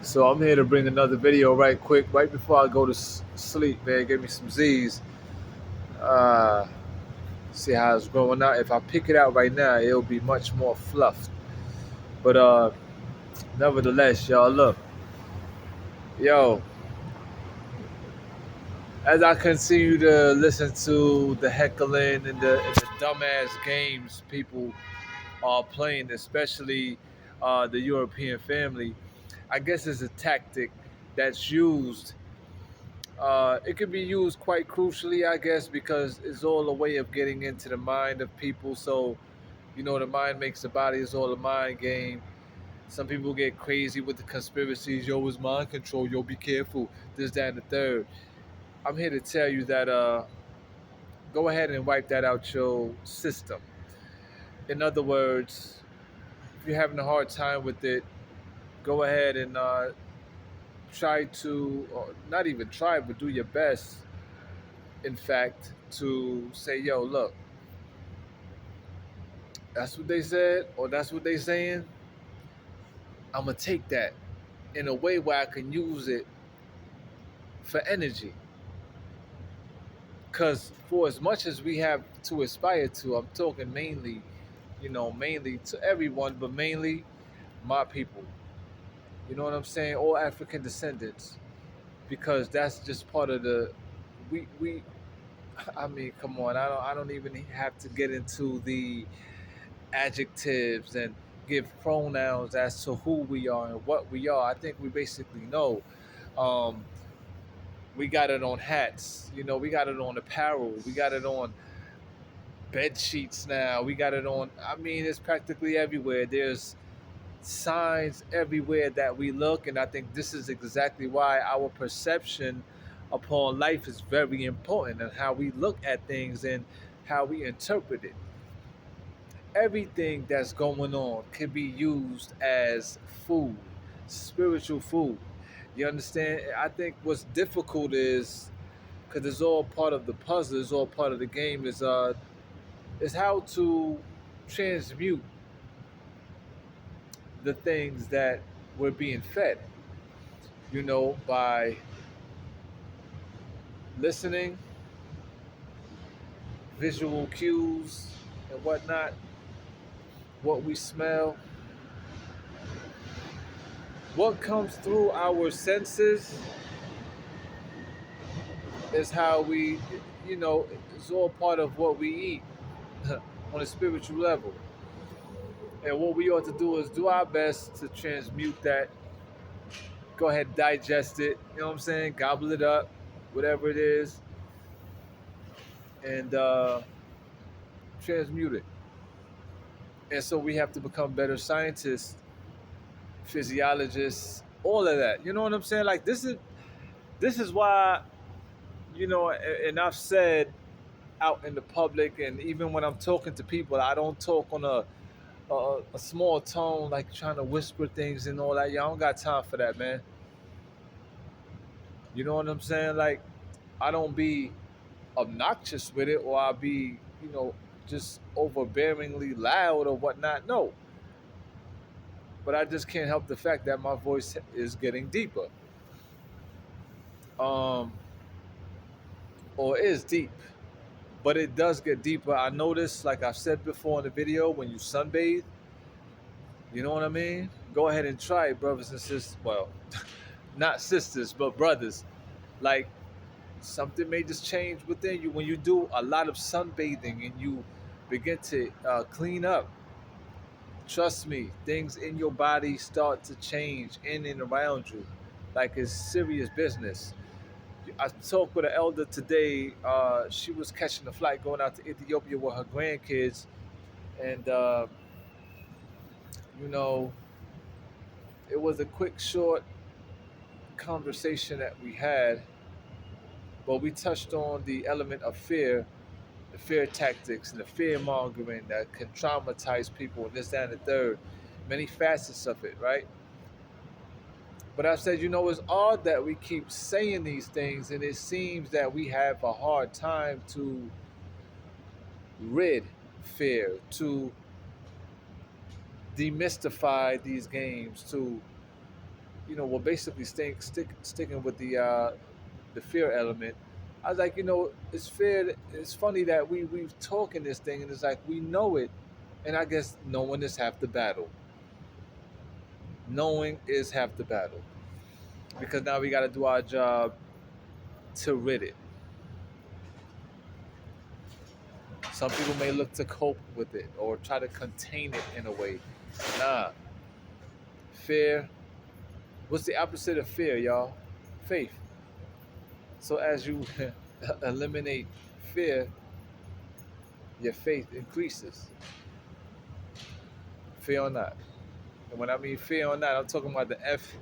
So I'm here to bring another video right quick, right before I go to sleep, man. Give me some Z's. Uh, See how it's growing out. If I pick it out right now, it'll be much more fluffed. But nevertheless, y'all, look, yo, as I continue to listen to the heckling and the dumbass games people are playing, especially the European family, I guess it's a tactic that's used. It could be used quite crucially, I guess, because it's all a way of getting into the mind of people. So, the mind makes the body. It's all a mind game. Some people get crazy with the conspiracies. Yo, it's mind control. Yo, be careful. This, that, and the third. I'm here to tell you that go ahead and wipe that out your system. In other words, if you're having a hard time with it, go ahead and try to, or not even try, but do your best, in fact, to say, yo, look, that's what they said, or that's what they saying. I'm gonna take that in a way where I can use it for energy. Cause for as much as we have to aspire to, I'm talking mainly, mainly to everyone, but mainly my people. You know what I'm saying? All African descendants, because that's just part of the. We. I mean, come on. I don't even have to get into the adjectives and give pronouns as to who we are and what we are. I think we basically know. Um, we got it on hats, we got it on apparel, we got it on bed sheets now, we got it on. I mean, it's practically everywhere. There's signs everywhere that we look, and I think this is exactly why our perception upon life is very important and how we look at things and how we interpret it. Everything that's going on can be used as food, spiritual food. You understand? I think what's difficult is because it's all part of the puzzle, it's all part of the game. Is how to transmute the things that we're being fed. By listening, visual cues, and whatnot. What we smell, what comes through our senses is how we, it's all part of what we eat on a spiritual level. And what we ought to do is do our best to transmute that. Go ahead, digest it. You know what I'm saying? Gobble it up, whatever it is, and transmute it. And so we have to become better scientists, physiologists, all of that. You know what I'm saying? Like this is why, and I've said out in the public, and even when I'm talking to people, I don't talk on a small tone, like trying to whisper things and all that. Yeah, I don't got time for that, man. You know what I'm saying? Like, I don't be obnoxious with it, or I'll be, just overbearingly loud or whatnot. No, but I just can't help the fact that my voice is getting deeper, um, or is deep. But it does get deeper. I notice, like I've said before in the video, when you sunbathe, you know what I mean? Go ahead and try it, brothers and sisters. Well, not sisters, but brothers. Like, something may just change within you when you do a lot of sunbathing and you begin to clean up. Trust me, things in your body start to change in and around you. Like, it's serious business. I talked with an elder today. She was catching a flight going out to Ethiopia with her grandkids. And, you know, it was a quick, short conversation that we had, but we touched on the element of fear, the fear tactics, and the fear mongering that can traumatize people, and this, that, and the third. Many facets of it, right? But I said, it's odd that we keep saying these things, and it seems that we have a hard time to rid fear, to demystify these games, to we're basically sticking with the fear element. I was like, it's fear. It's funny that we've talking this thing, and it's like we know it, and I guess knowing is half the battle. Knowing is half the battle because now we got to do our job to rid it. Some people may look to cope with it or try to contain it in a way. Nah, fear. What's the opposite of fear, y'all? Faith. So as you eliminate fear, your faith increases. Fear or not. And when I mean fear or not, I'm talking about the F.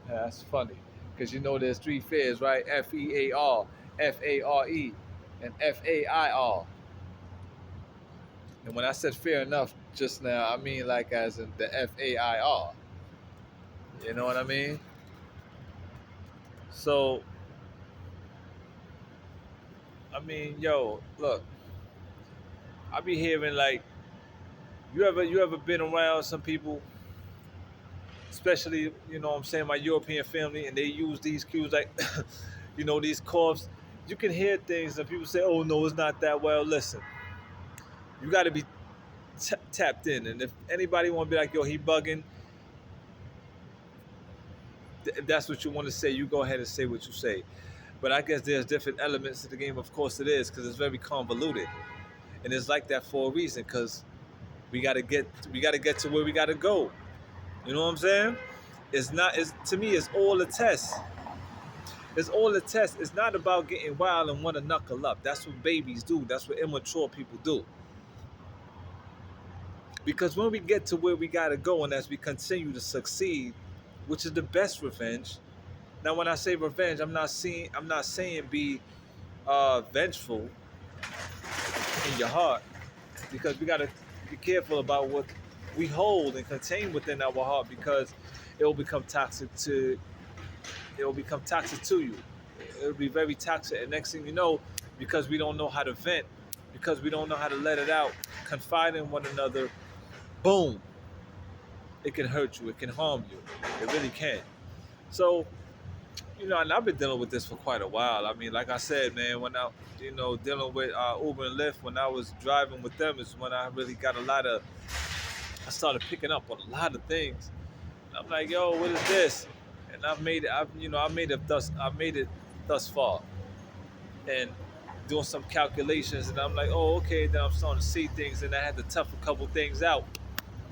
That's funny. Because there's three fears, right? FEAR, FARE, and FAIR. And when I said fear enough just now, I mean like as in the FAIR. You know what I mean? So, I mean, yo, look, I be hearing like, you ever been around some people, especially, what I'm saying, my European family, and they use these cues like, these coughs. You can hear things and people say, oh, no, it's not that well. Listen, you got to be tapped in. And if anybody want to be like, yo, he bugging, if that's what you want to say, you go ahead and say what you say. But I guess there's different elements to the game. Of course it is, because it's very convoluted. And it's like that for a reason, because we gotta get to where we gotta go. You know what I'm saying? It's not. It's to me. It's all a test. It's all a test. It's not about getting wild and want to knuckle up. That's what babies do. That's what immature people do. Because when we get to where we gotta go, and as we continue to succeed, which is the best revenge. Now, when I say revenge, I'm not saying be vengeful in your heart, because we gotta be careful about what we hold and contain within our heart, because it will become toxic to it will become toxic to you. It'll be very toxic, and next thing you know, because we don't know how to vent, because we don't know how to let it out, confide in one another, boom, it can hurt you, it can harm you, it really can. So, and I've been dealing with this for quite a while. I mean, like I said, man, when I, dealing with Uber and Lyft, when I was driving with them, is when I really got I started picking up on a lot of things. And I'm like, yo, what is this? And I made it thus far, and doing some calculations, and I'm like, oh, okay. Then I'm starting to see things, and I had to tough a couple things out,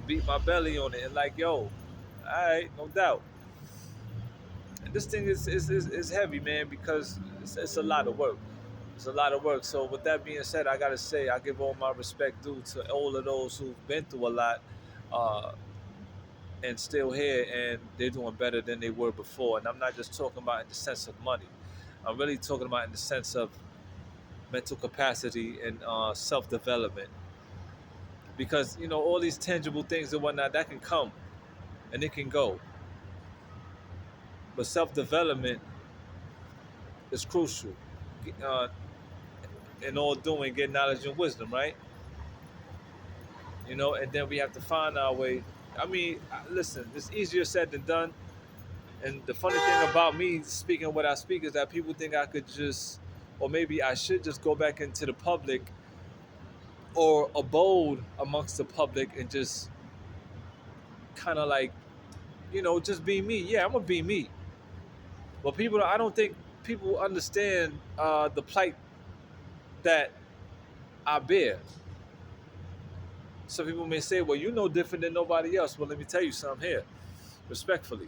beat my belly on it, and like, yo, all right, no doubt. And this thing is heavy, man, because it's a lot of work. It's a lot of work. So with that being said, I gotta say I give all my respect due to all of those who've been through a lot, uh, and still here, and they're doing better than they were before. And I'm not just talking about in the sense of money. I'm really talking about in the sense of mental capacity and self development. Because all these tangible things and whatnot that can come and it can go, but self development is crucial. Uh, in all doing, get knowledge and wisdom, right? And then we have to find our way. I mean, listen, it's easier said than done. And the funny thing about me speaking what I speak is that people think I could just, or maybe I should just go back into the public or abode amongst the public and just kind of like, just be me. Yeah, I'm gonna be me. But I don't think people understand the plight that I bear. Some people may say, well, you're no different than nobody else. Well, let me tell you something here, respectfully.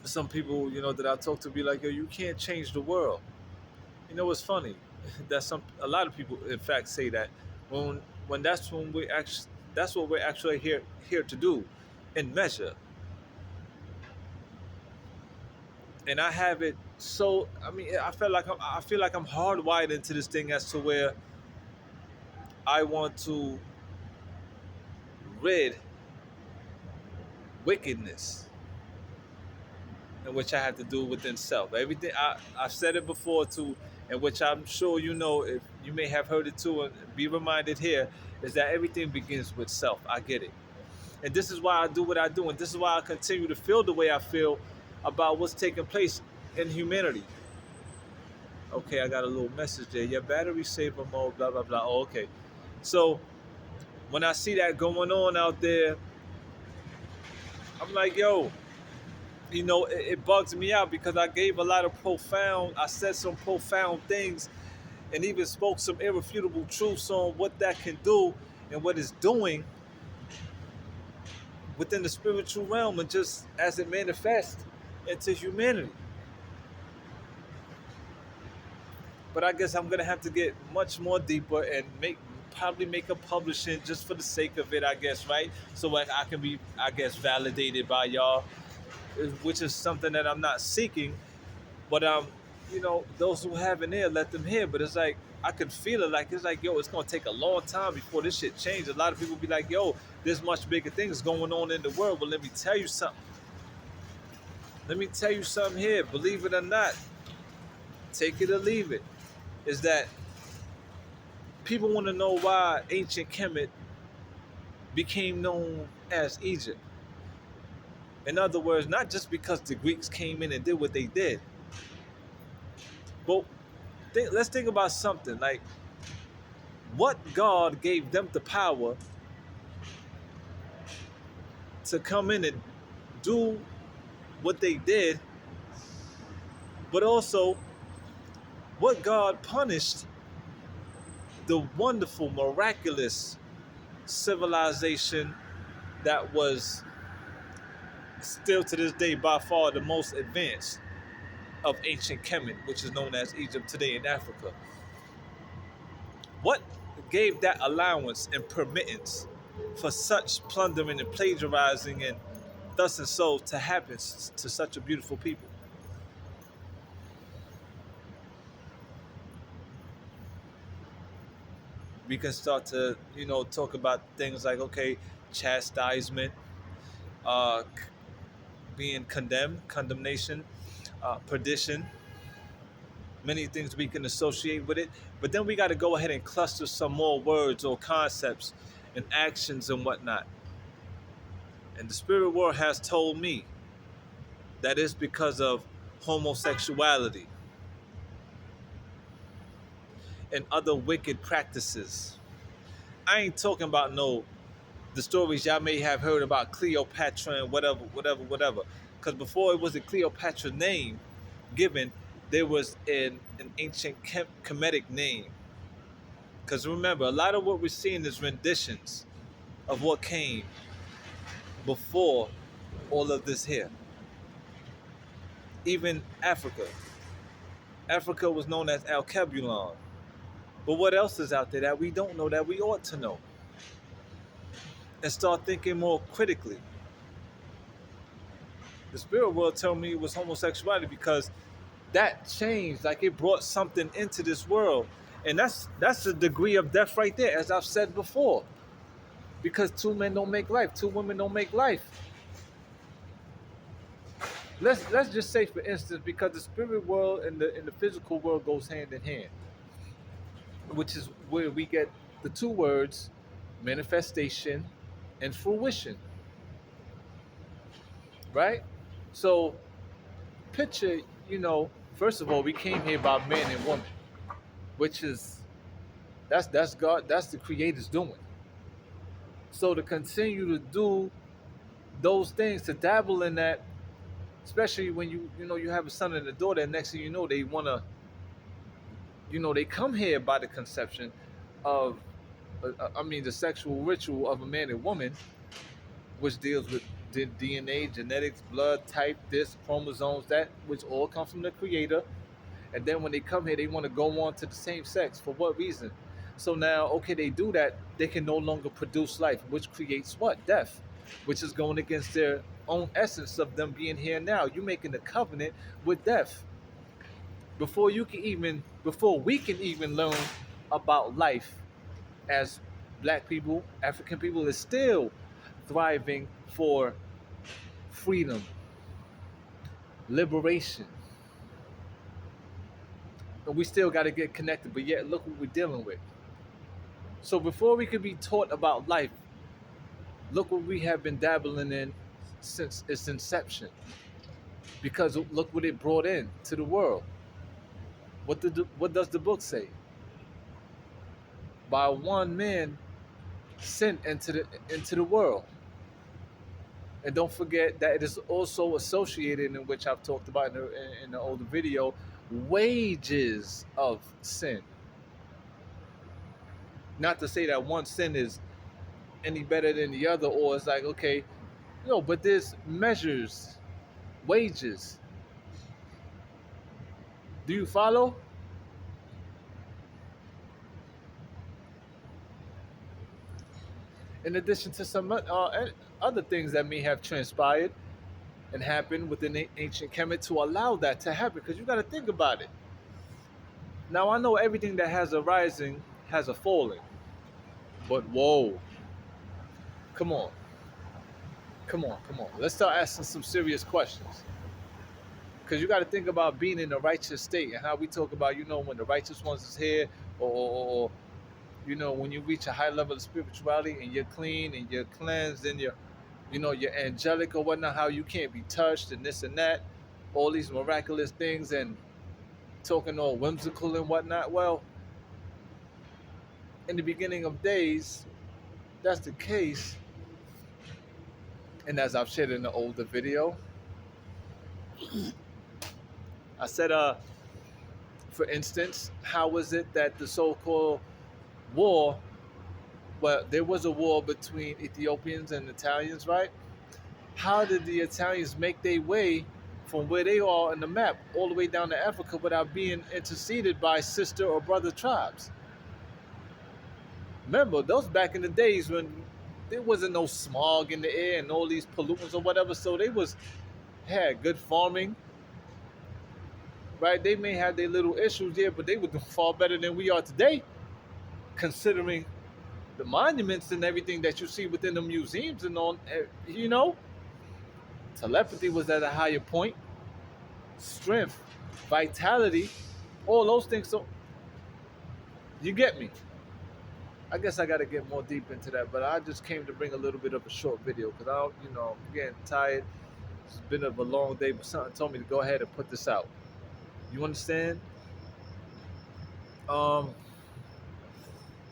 Some people, that I talk to be like, yo, you can't change the world. It's funny that a lot of people, in fact, say that when that's what we're actually here to do, in measure. And I have it so. I mean, I feel like I'm hardwired into this thing as to where I want to rid wickedness, in which I have to do within self. Everything I've said it before too, in which I'm sure if you may have heard it too, and be reminded here, is that everything begins with self. I get it. And this is why I do what I do, and this is why I continue to feel the way I feel about what's taking place in humanity. Okay, I got a little message there. Your battery saver mode, blah blah blah. Oh, okay. So when I see that going on out there, I'm like, yo, it bugs me out because I gave a lot of I said some profound things and even spoke some irrefutable truths on what that can do and what it's doing within the spiritual realm and just as it manifests into humanity. But I guess I'm gonna have to get much more deeper and probably make a publishing just for the sake of it, I guess, right? So like I can be, I guess, validated by y'all, which is something that I'm not seeking. But those who have an ear, let them hear. But it's like I could feel it. Like it's like, yo, it's gonna take a long time before this shit changes. A lot of people be like, yo, there's much bigger things going on in the world. But let me tell you something. Let me tell you something here. Believe it or not, take it or leave it. Is that people want to know why ancient Kemet became known as Egypt. In other words, not just because the Greeks came in and did what they did, but let's think about something like what God gave them the power to come in and do what they did, but also what God punished the wonderful, miraculous civilization that was still to this day by far the most advanced of ancient Kemet, which is known as Egypt today in Africa. What gave that allowance and permittance for such plundering and plagiarizing and thus and so to happen to such a beautiful people? We can start to, talk about things like, okay, chastisement, uh, being condemned, condemnation, perdition, many things we can associate with it. But then we got to go ahead and cluster some more words or concepts and actions and whatnot. And the spirit world has told me that it's because of homosexuality and other wicked practices. I ain't talking about the stories y'all may have heard about Cleopatra and whatever, whatever, whatever. Because before it was a Cleopatra name given, there was an ancient Kemetic name. Because remember, a lot of what we're seeing is renditions of what came before all of this here. Even Africa. Africa was known as Al Kebulon. But what else is out there that we don't know that we ought to know? And start thinking more critically. The spirit world told me it was homosexuality because that changed, like it brought something into this world. And that's a degree of death right there, as I've said before. Because two men don't make life, two women don't make life. Let's just say, for instance, because the spirit world and the physical world goes hand in hand, which is where we get the two words manifestation and fruition. Right? So picture, first of all, we came here by man and woman, which is that's God, that's the creator's doing. So to continue to do those things, to dabble in that, especially when you have a son and a daughter, and next thing you know, they wanna, they come here by the conception of, the sexual ritual of a man and woman, which deals with DNA, genetics, blood type, this, chromosomes, that, which all come from the creator. And then when they come here, they want to go on to the same sex. For what reason? So now, okay, they do that, they can no longer produce life, which creates what? Death, which is going against their own essence of them being here now. You're making a covenant with death. Before we can even learn about life as black people, African people is still thriving for freedom, liberation. And we still got to get connected, but yet look what we're dealing with. So before we could be taught about life, Look what we have been dabbling in since its inception. Because look what it brought in to the world. What does the book say? By one man, sin into the world. And don't forget that it is also associated, in which I've talked about in the older video, wages of sin. Not to say that one sin is any better than the other, or it's like, okay, no, but there's measures, wages. Do you follow? In addition to some other things that may have transpired and happened within ancient Kemet to allow that to happen, because you got to think about it. Now, I know everything that has a rising has a falling, but whoa, come on, come on. Let's start asking some serious questions. Because you got to think about being in the righteous state and how we talk about, when the righteous ones is here, or when you reach a high level of spirituality and you're clean and you're cleansed and you're angelic or whatnot, how you can't be touched and this and that, all these miraculous things and talking all whimsical and whatnot. Well, in the beginning of days, that's the case. And as I've shared in the older video, I said, for instance, how was it that the so-called war, well, there was a war between Ethiopians and Italians, right? How did the Italians make their way from where they are in the map all the way down to Africa without being interceded by sister or brother tribes? Remember, those back in the days when there wasn't no smog in the air and all these pollutants or whatever, so they had good farming, right? They may have their little issues there, but they were doing far better than we are today, considering the monuments and everything that you see within the museums and on, telepathy was at a higher point, strength, vitality, all those things. So you get me. I guess I got to get more deep into that, but I just came to bring a little bit of a short video because I'm getting tired. It's been a long day, but something told me to go ahead and put this out. You understand? Um,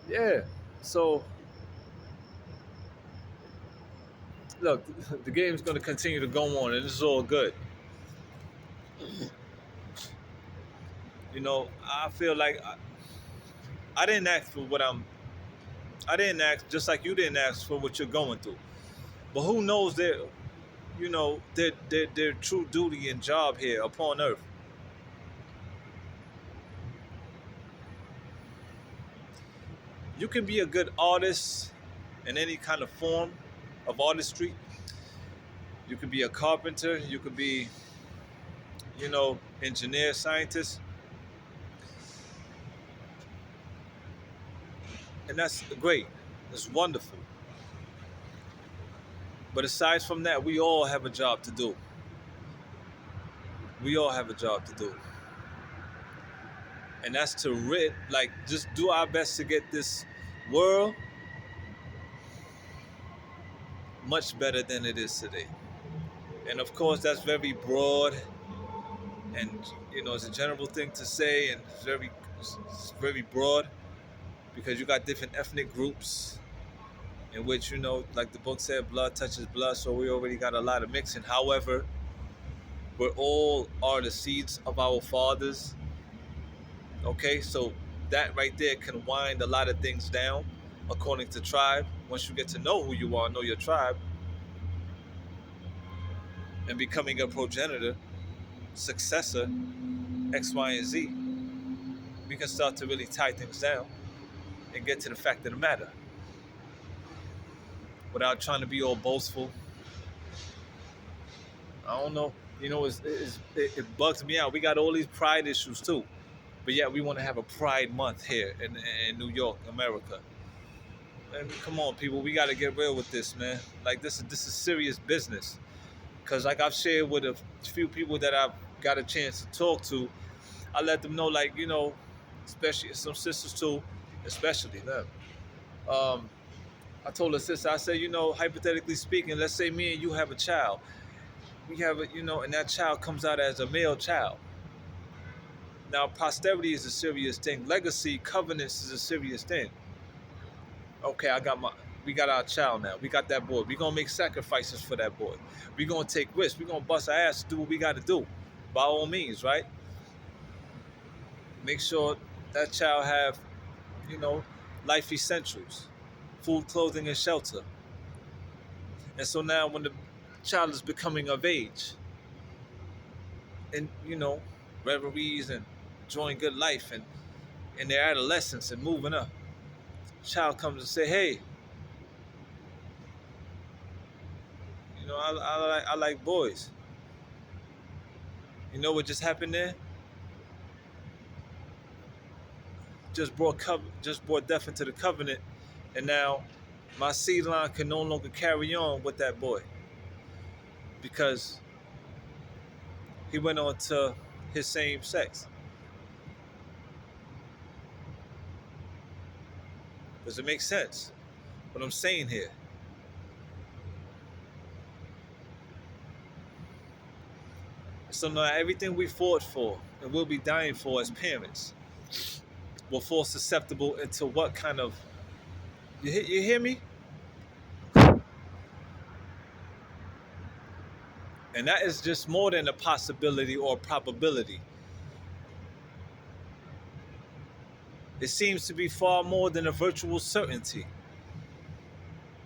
yeah. So look, the game's going to continue to go on, and this is all good. I feel like I didn't ask for what I didn't ask, just like you didn't ask for what you're going through. But who knows their true duty and job here upon earth. You can be a good artist in any kind of form of artistry. You could be a carpenter, you could be, engineer, scientist. And that's great. It's wonderful. But aside from that, we all have a job to do. We all have a job to do. And that's to just do our best to get this world much better than it is today. And of course, that's very broad, and it's a general thing to say, and it's very broad because you got different ethnic groups in which like the book said, blood touches blood. So we already got a lot of mixing. However, we all are the seeds of our fathers. Okay, so that right there can wind a lot of things down according to tribe. Once you get to know who you are, know your tribe, and becoming a progenitor, successor, X, Y, and Z, we can start to really tie things down and get to the fact of the matter without trying to be all boastful. I don't know. It bugs me out. We got all these pride issues too. But yeah, we want to have a Pride Month here in New York, America. And come on, people, we got to get real with this, man. Like this is serious business. Cause like I've shared with a few people that I've got a chance to talk to, I let them know, like especially some sisters too, especially them. I told her sister, I said, hypothetically speaking, let's say me and you have a child. We have a, and that child comes out as a male child. Now, posterity is a serious thing. Legacy, covenants is a serious thing. Okay, we got our child now. We got that boy. We gonna make sacrifices for that boy. We gonna take risks. We gonna bust our ass to do what we got to do, by all means, right? Make sure that child have, you know, life essentials, food, clothing, and shelter. And so now, when the child is becoming of age, and reveries and enjoying good life and in their adolescence and moving up, child comes and say, "Hey, I like boys." You know what just happened there? Just brought death into the covenant, and now my seed line can no longer carry on with that boy because he went on to his same sex. Does it make sense? What I'm saying here. So now everything we fought for and will be dying for as parents will fall susceptible into what kind of you hear me? And that is just more than a possibility or a probability. It seems to be far more than a virtual certainty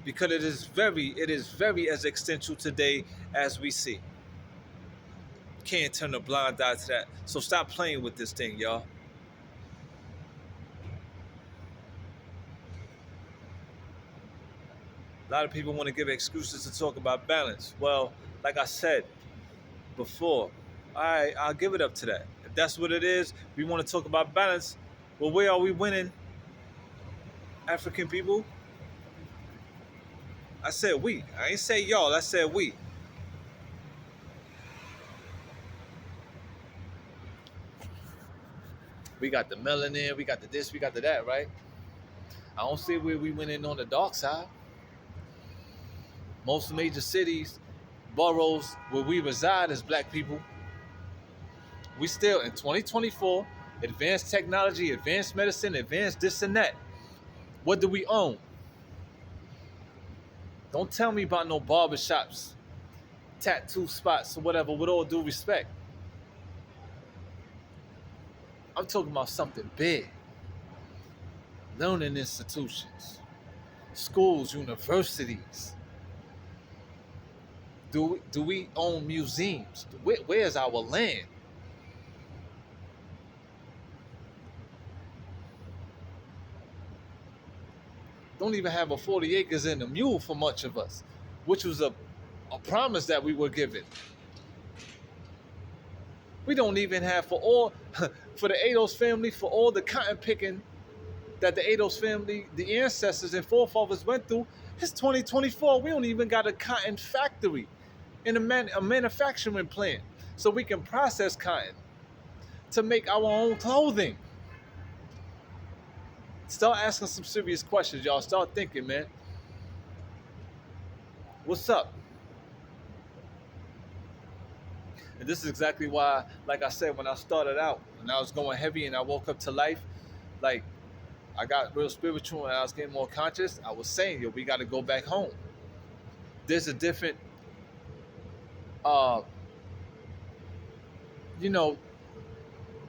because it is very as existential today as we see. Can't turn a blind eye to that. So stop playing with this thing, y'all. A lot of people want to give excuses to talk about balance. Well, like I said before, I'll give it up to that. If that's what it is, we want to talk about balance. Well, where are we winning, African people? I said we. I ain't say y'all. I said we. We got the melanin. We got the this. We got the that. Right? I don't see where we went in on the dark side. Most major cities, boroughs where we reside as black people, we still in 2024, advanced technology, advanced medicine, advanced this and that. What do we own? Don't tell me about no barbershops, tattoo spots, or whatever, with all due respect. I'm talking about something big. Learning institutions, schools, universities. Do we own museums? Where's our land? Don't even have a 40 acres and a mule for much of us, which was a promise that we were given. We don't even have for all for the Ados family, for all the cotton picking that the Ados family, the ancestors and forefathers went through. It's 2024. We don't even got a cotton factory and a manufacturing plant so we can process cotton to make our own clothing. Start asking some serious questions, y'all. Start thinking, man. What's up? And this is exactly why, like I said, when I started out, when I was going heavy and I woke up to life, like I got real spiritual and I was getting more conscious, I was saying, yo, we got to go back home. There's a different, uh, you know,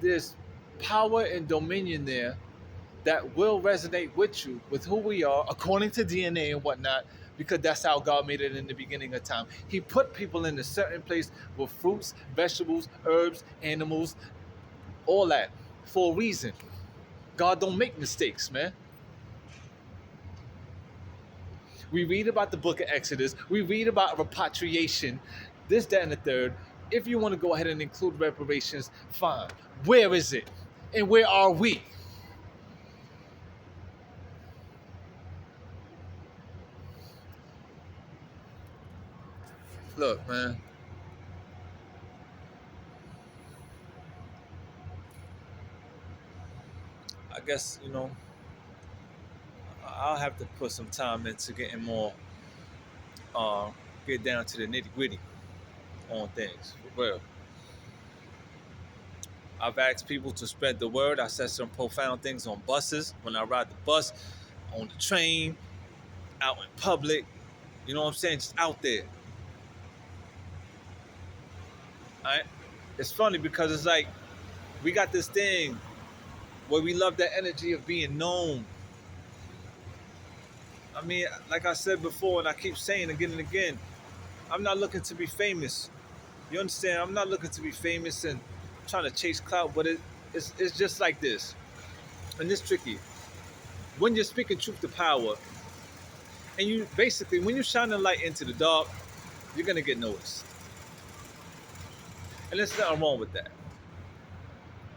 there's power and dominion there that will resonate with you, with who we are, according to DNA and whatnot, because that's how God made it in the beginning of time. He put people in a certain place with fruits, vegetables, herbs, animals, all that for a reason. God don't make mistakes, man. We read about the book of Exodus. We read about repatriation, this, that, and the third. If you want to go ahead and include reparations, fine. Where is it? And where are we? Look, man, I guess, I'll have to put some time into getting more, uh, get down to the nitty gritty on things. For real. I've asked people to spread the word. I said some profound things on buses when I ride the bus, on the train, out in public. You know what I'm saying? Just out there. All right? It's funny because it's like we got this thing where we love that energy of being known. I mean, like I said before, and I keep saying again and again, I'm not looking to be famous. You understand? I'm not looking to be famous and trying to chase clout, but it's just like this. And it's tricky. When you're speaking truth to power, and you basically, when you shine a light into the dark, you're going to get noticed. And there's nothing wrong with that.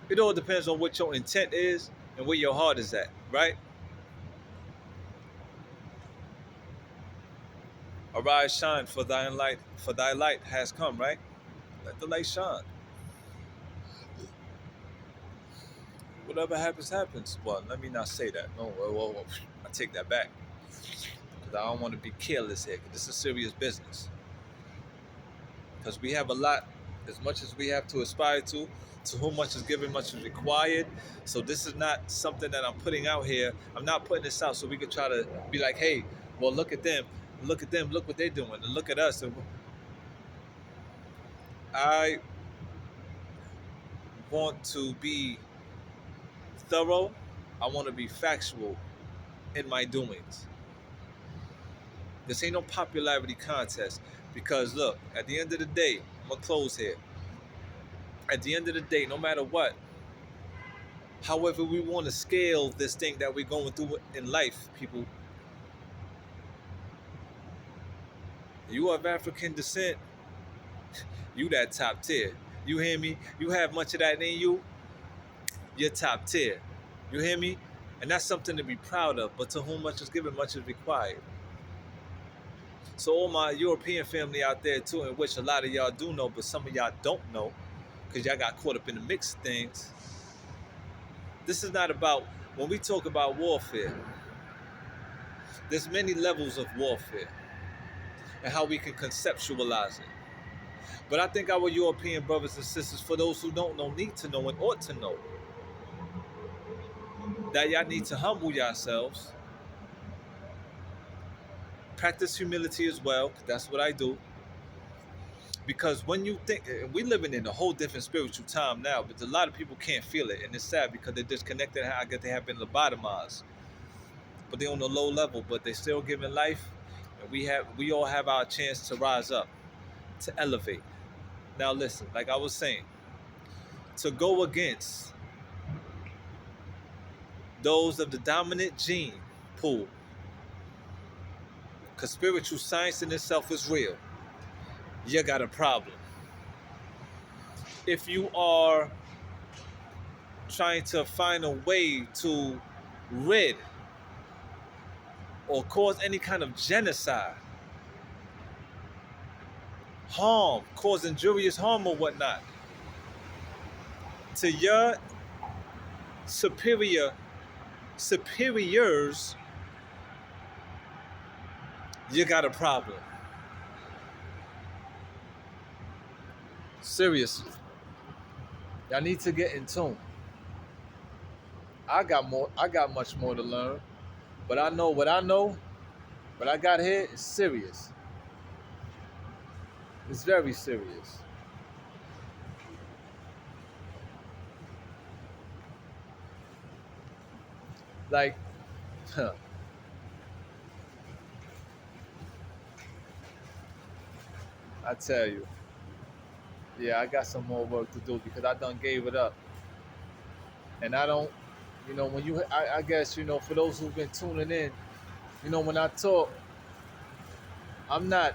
It all depends on what your intent is and where your heart is at, right? Arise, shine, for thy light has come, right? Let the light shine. Whatever happens, happens. Well, let me not say that. No, I take that back. Because I don't want to be careless here, because this is serious business. Because we have a lot, as much as we have to aspire to whom much is given, much is required. So this is not something that I'm putting out here. I'm not putting this out so we can try to be like, hey, well, look at them, look what they're doing, and look at us. And I want to be thorough. I want to be factual in my doings. This ain't no popularity contest. Because look, at the end of the day, I'm gonna close here. At the end of the day, no matter what, however we want to scale this thing that we're going through in life, people, you are of African descent, you that top tier. You hear me? You have much of that in you, you're top tier. You hear me? And that's something to be proud of. But to whom much is given, much is required. So all my European family out there too, in which a lot of y'all do know, but some of y'all don't know, because y'all got caught up in the mix of things. This is not about, when we talk about warfare, there's many levels of warfare and how we can conceptualize it. But I think our European brothers and sisters, for those who don't know, need to know and ought to know that y'all need to humble yourselves, practice humility as well, 'cause that's what I do. Because when you think, we're living in a whole different spiritual time now, but a lot of people can't feel it, and it's sad because they're disconnected. I guess they have been lobotomized, but they're on the low level, but they're still giving life, and we all have our chance to rise up, to elevate. Now listen, like I was saying, to go against those of the dominant gene pool, because spiritual science in itself is real, you got a problem. If you are trying to find a way to rid or cause any kind of genocide, harm, cause injurious harm or whatnot to your superiors, you got a problem. Seriously. Y'all need to get in tune. I got much more to learn. But I know what I know, what I got here is serious. It's very serious. Like, I tell you, yeah, I got some more work to do because I done gave it up. And I don't, when I guess, for those who've been tuning in, when I talk, I'm not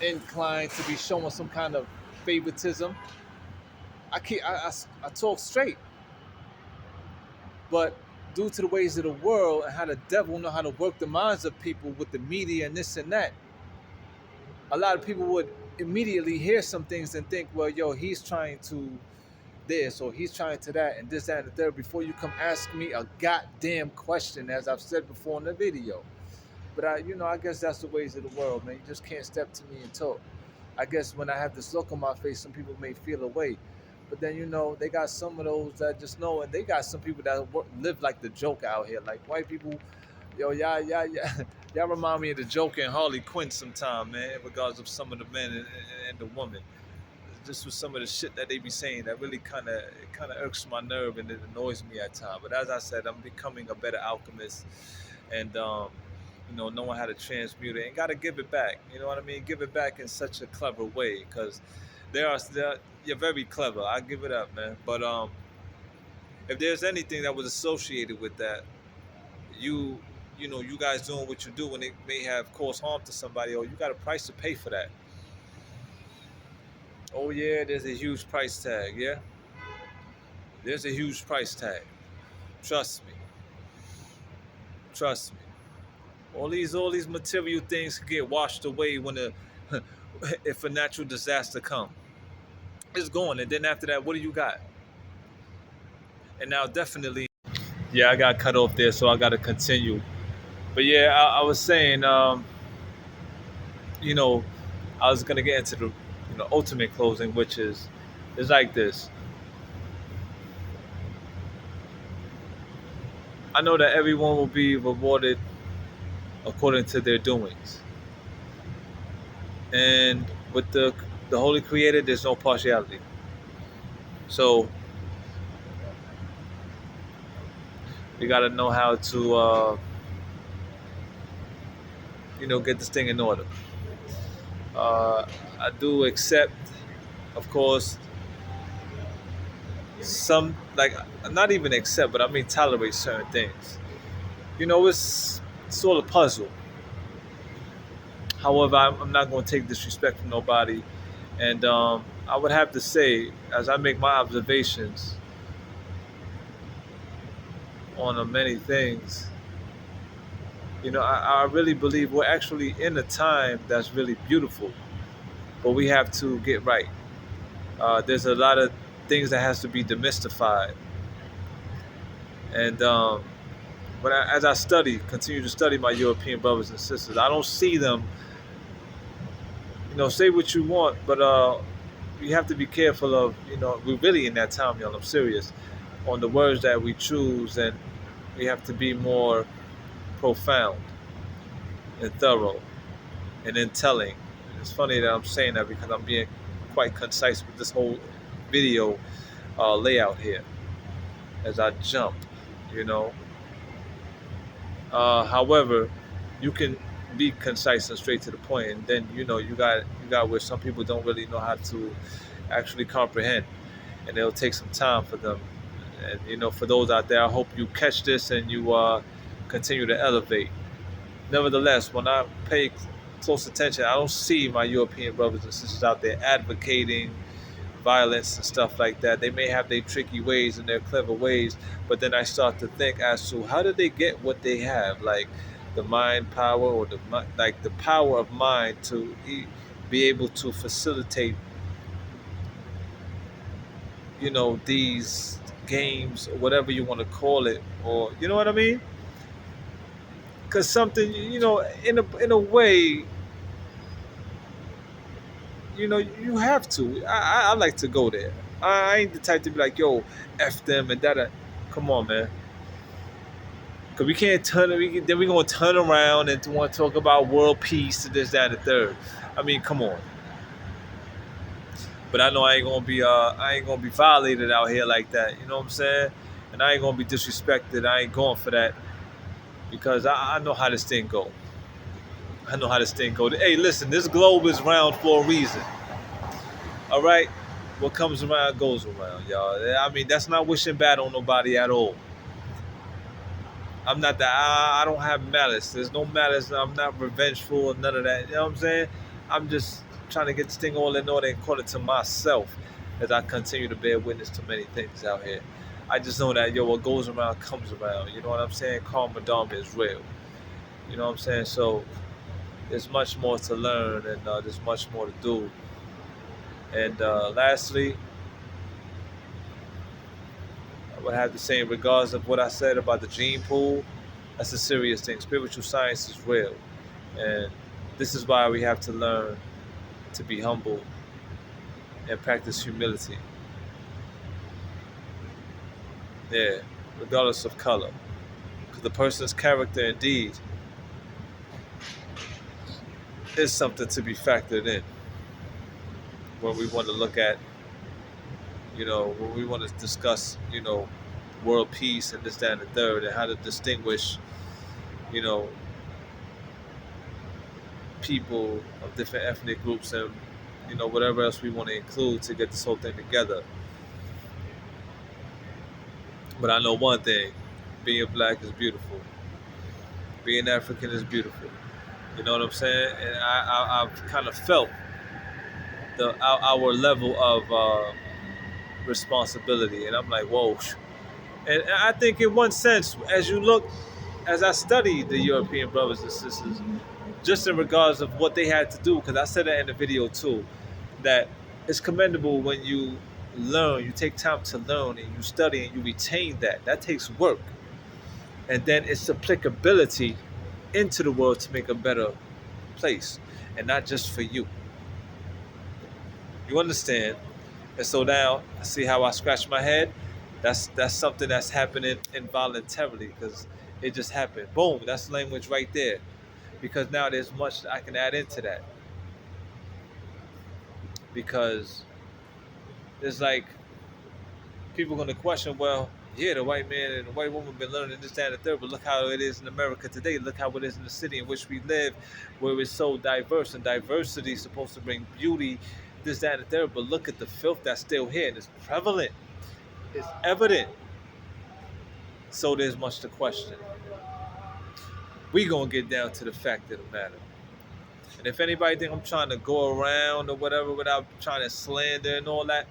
inclined to be showing some kind of favoritism. I talk straight, but due to the ways of the world and how the devil know how to work the minds of people with the media and this and that, a lot of people would immediately hear some things and think, well, yo, he's trying to this or he's trying to that and this, that, and the third before you come ask me a goddamn question, as I've said before in the video. But I guess that's the ways of the world, man. You just can't step to me and talk. I guess when I have this look on my face, some people may feel away. But then they got some of those that just know, and they got some people that live like the joke out here, like white people. Yo, yeah, y'all remind me of the joke in Harley Quinn sometime, man. In regards of some of the men and the women, just with some of the shit that they be saying that really kind of irks my nerve and it annoys me at times. But as I said, I'm becoming a better alchemist, and knowing how to transmute it and got to give it back. You know what I mean? Give it back in such a clever way because you're very clever. I give it up, man. But if there's anything that was associated with that, you you guys doing what you do when it may have caused harm to somebody, or you got a price to pay for that. Oh yeah, there's a huge price tag. Yeah, there's a huge price tag. Trust me. Trust me. All these material things can get washed away when if a natural disaster comes. It's going, and then after that, what do you got? And now definitely, yeah, I got cut off there, so I got to continue. But yeah, I was saying, you know, I was gonna get into the ultimate closing, which is like this. I know that everyone will be rewarded according to their doings, and with the Holy Creator, there's no partiality. So we got to know how to, get this thing in order. I do accept, of course, some like not even accept, but I mean tolerate certain things. It's all a puzzle. However, I'm not going to take disrespect from nobody, and I would have to say, as I make my observations on many things, I really believe we're actually in a time that's really beautiful, but we have to get right. There's a lot of things that has to be demystified, and as I continue to study my European brothers and sisters, I don't see them. Say what you want, but you have to be careful of. We're really in that time, y'all. I'm serious on the words that we choose, and we have to be more profound and thorough and in telling. It's funny that I'm saying that because I'm being quite concise with this whole video layout here as I jump. You know. However, you can be concise and straight to the point, and then you got where some people don't really know how to actually comprehend, and it'll take some time for them. And for those out there, I hope you catch this and you continue to elevate. Nevertheless, when I pay close attention, I don't see my European brothers and sisters out there advocating violence and stuff like that. They may have their tricky ways and their clever ways, but then I start to think as to how did they get what they have, like the mind power or the power of mind to be able to facilitate, these games or whatever you want to call it, or you know what I mean? Because something, in a way, you have to. I like to go there. I ain't the type to be like, yo, F them and that. Come on, man. Because we can't then we're going to turn around and want to talk about world peace and this, that, and the third. I mean, come on. But I know I ain't gonna be violated out here like that. You know what I'm saying? And I ain't gonna be disrespected. I ain't going for that because I know how this thing go. I know how this thing go. Hey, listen, this globe is round for a reason. All right, what comes around goes around, y'all. I mean, that's not wishing bad on nobody at all. I'm not that. I don't have malice. There's no malice. I'm not revengeful or none of that. You know what I'm saying? I'm just trying to get this thing all in order according to myself as I continue to bear witness to many things out here. I just know that, what goes around comes around. You know what I'm saying? Karma Dharma is real. You know what I'm saying? So there's much more to learn and there's much more to do. And lastly, what I have to say in regards of what I said about the gene pool. That's a serious thing. Spiritual science is real, and this is why we have to learn to be humble and practice humility. Yeah, regardless of color, because the person's character indeed is something to be factored in when we want to look at, when we want to discuss, world peace and this, that, and the third, and how to distinguish, you know, people of different ethnic groups and, whatever else we want to include to get this whole thing together. But I know one thing: being black is beautiful. Being African is beautiful. You know what I'm saying? And I've kind of felt our level of responsibility, and I'm like, whoa. And I think, in one sense, as I studied the European brothers and sisters, just in regards of what they had to do, because I said that in the video too, that it's commendable when you learn, you take time to learn, and you study and you retain that. That takes work, and then its applicability into the world to make a better place, and not just for you. You understand? And so now, see how I scratch my head? That's something that's happening involuntarily because it just happened. Boom, that's language right there. Because now there's much I can add into that. Because it's like people are gonna question, well, yeah, the white man and the white woman been learning this, that, and the third, but look how it is in America today. Look how it is in the city in which we live, where it's so diverse, and diversity is supposed to bring beauty, this, that, and the third. But look at the filth that's still here, and it's prevalent. It's evident. So there's much to question. We gonna get down to the fact of the matter. And if anybody think I'm trying to go around or whatever without trying to slander and all that,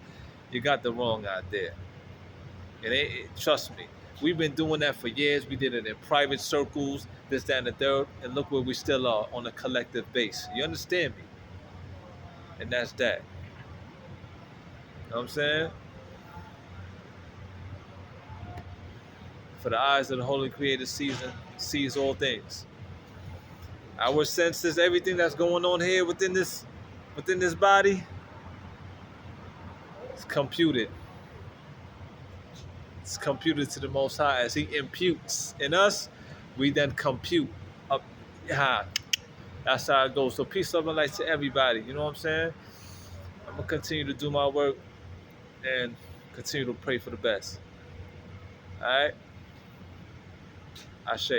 you got the wrong idea. And trust me, we've been doing that for years. We did it in private circles, this, that, and the third, and look where we still are on a collective base. You understand me? And that's that. You know what I'm saying? For the eyes of the Holy Creator sees all things. Our senses, everything that's going on here within this body, is computed. It's computed to the Most High as He imputes in us. We then compute up. Yeah, that's how it goes. So peace, love, and light to everybody. You know what I'm saying? I'm gonna continue to do my work and continue to pray for the best. All right, Ashe.